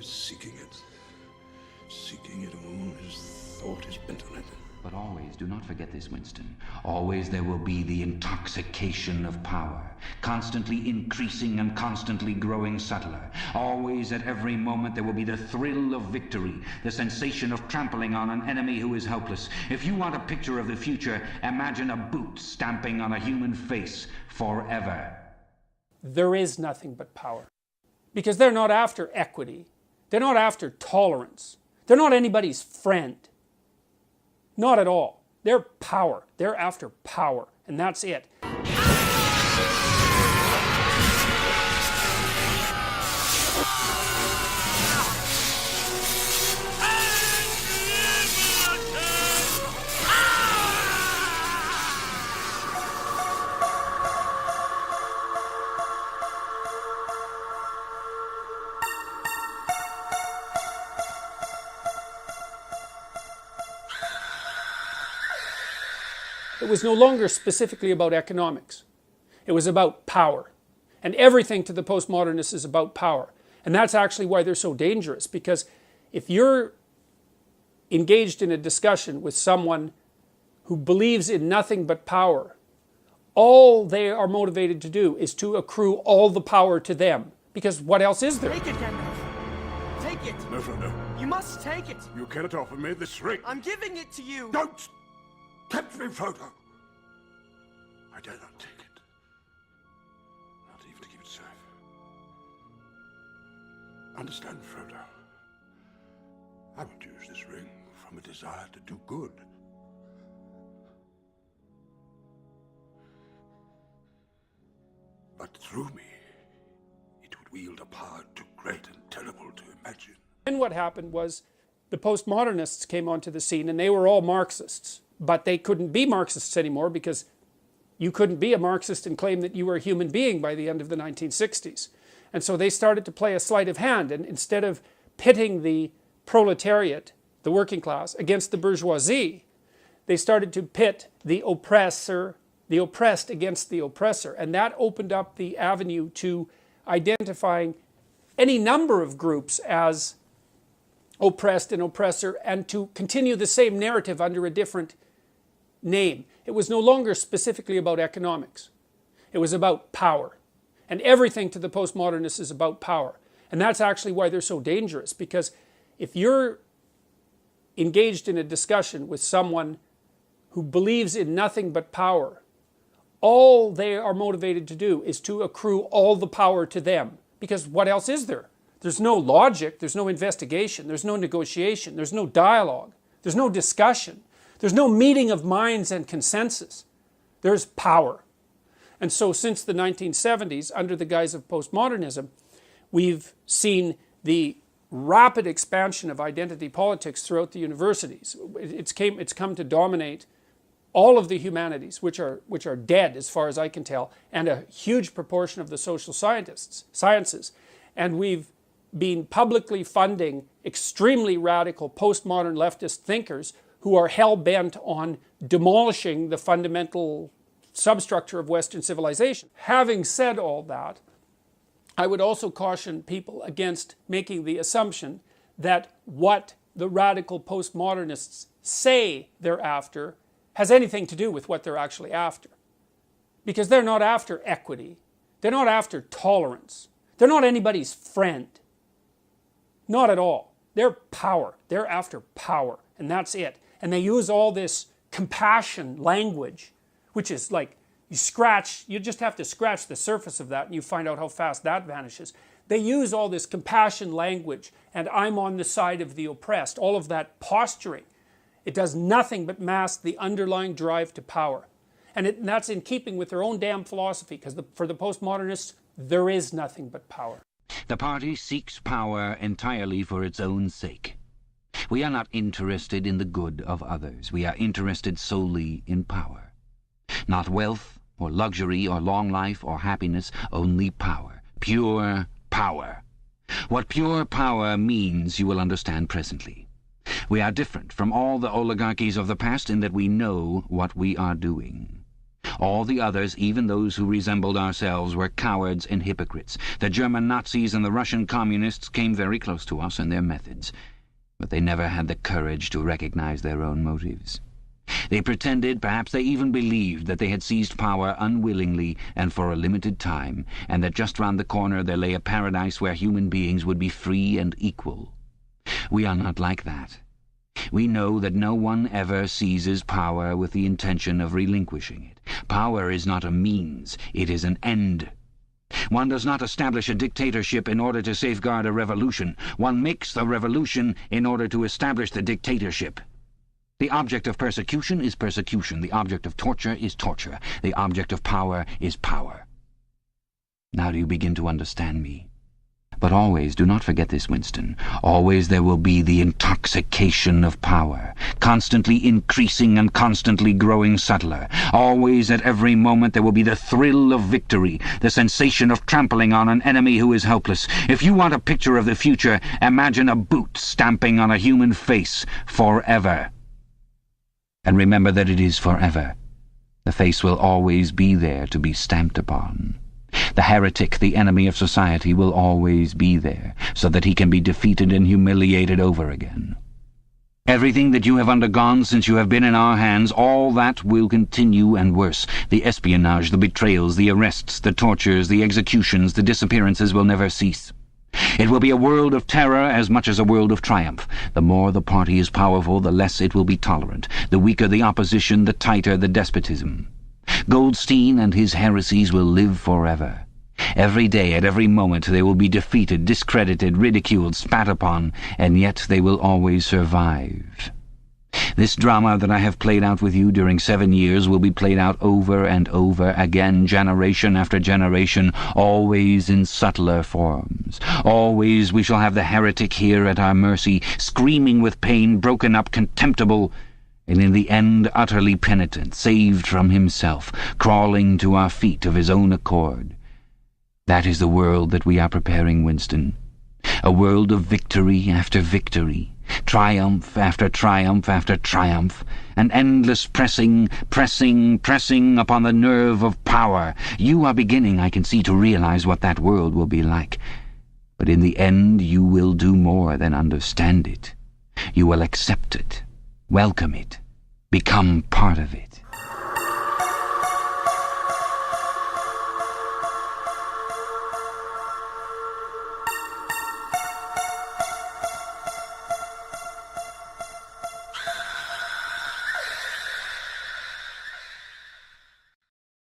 is seeking it. Seeking it, all his thought is bent on it. But always, do not forget this, Winston. Always there will be the intoxication of power, constantly increasing and constantly growing subtler. Always, at every moment, there will be the thrill of victory, the sensation of trampling on an enemy who is helpless. If you want a picture of the future, imagine a boot stamping on a human face forever. There is nothing but power. Because they're not after equity. They're not after tolerance. They're not anybody's friend. Not at all. They're power. They're after power. And that's it. It was no longer specifically about economics. It was about power. And everything to the postmodernists is about power. And that's actually why they're so dangerous, because if you're engaged in a discussion with someone who believes in nothing but power, all they are motivated to do is to accrue all the power to them. Because what else is there? Take it, Gandalf. Take it. No, Frodo. You must take it. You cannot offer me this ring. I'm giving it to you. Don't tempt me, Frodo. I dare not take it. Not even to keep it safe. Understand, Frodo. I would use this ring from a desire to do good. But through me, it would wield a power too great and terrible to imagine. And what happened was the postmodernists came onto the scene, and they were all Marxists. But they couldn't be Marxists anymore, because you couldn't be a Marxist and claim that you were a human being by the end of the 1960s. And so they started to play a sleight of hand, and instead of pitting the proletariat, the working class, against the bourgeoisie, they started to pit the oppressor, the oppressed against the oppressor. And that opened up the avenue to identifying any number of groups as oppressed and oppressor, and to continue the same narrative under a different name. It was no longer specifically about economics. It was about power. And everything to the postmodernists is about power. And that's actually why they're so dangerous, because if you're engaged in a discussion with someone who believes in nothing but power, all they are motivated to do is to accrue all the power to them. Because what else is there? There's no logic, there's no investigation, there's no negotiation, there's no dialogue, there's no discussion. There's no meeting of minds and consensus. There's power. And so since the 1970s, under the guise of postmodernism, we've seen the rapid expansion of identity politics throughout the universities. It's come to dominate all of the humanities, which are dead as far as I can tell, and a huge proportion of the social sciences. And we've been publicly funding extremely radical postmodern leftist thinkers who are hell-bent on demolishing the fundamental substructure of Western civilization. Having said all that, I would also caution people against making the assumption that what the radical postmodernists say they're after has anything to do with what they're actually after. Because they're not after equity. They're not after tolerance. They're not anybody's friend. Not at all. They're power. They're after power. And that's it. And they use all this compassion language, which is like, you just have to scratch the surface of that and you find out how fast that vanishes. They use all this compassion language, and I'm on the side of the oppressed, all of that posturing. It does nothing but mask the underlying drive to power. And that's in keeping with their own damn philosophy, because for the postmodernists, there is nothing but power. The party seeks power entirely for its own sake. We are not interested in the good of others. We are interested solely in power. Not wealth, or luxury, or long life, or happiness, only power. Pure power. What pure power means you will understand presently. We are different from all the oligarchies of the past in that we know what we are doing. All the others, even those who resembled ourselves, were cowards and hypocrites. The German Nazis and the Russian communists came very close to us in their methods, but they never had the courage to recognize their own motives. They pretended, perhaps they even believed, that they had seized power unwillingly and for a limited time, and that just round the corner there lay a paradise where human beings would be free and equal. We are not like that. We know that no one ever seizes power with the intention of relinquishing it. Power is not a means, it is an end. One does not establish a dictatorship in order to safeguard a revolution. One makes the revolution in order to establish the dictatorship. The object of persecution is persecution. The object of torture is torture. The object of power is power. Now do you begin to understand me? But always, do not forget this, Winston, always there will be the intoxication of power, constantly increasing and constantly growing subtler. Always, at every moment, there will be the thrill of victory, the sensation of trampling on an enemy who is helpless. If you want a picture of the future, imagine a boot stamping on a human face forever. And remember that it is forever. The face will always be there to be stamped upon. The heretic, the enemy of society, will always be there, so that he can be defeated and humiliated over again. Everything that you have undergone since you have been in our hands, all that will continue and worse. The espionage, the betrayals, the arrests, the tortures, the executions, the disappearances will never cease. It will be a world of terror as much as a world of triumph. The more the party is powerful, the less it will be tolerant. The weaker the opposition, the tighter the despotism. Goldstein and his heresies will live forever. Every day, at every moment, they will be defeated, discredited, ridiculed, spat upon, and yet they will always survive. This drama that I have played out with you during 7 years will be played out over and over again, generation after generation, always in subtler forms. Always we shall have the heretic here at our mercy, screaming with pain, broken up, contemptible, and in the end utterly penitent, saved from himself, crawling to our feet of his own accord. That is the world that we are preparing, Winston. A world of victory after victory, triumph after triumph after triumph, an endless pressing upon the nerve of power. You are beginning, I can see, to realize what that world will be like. But in the end you will do more than understand it. You will accept it, welcome it, become part of it.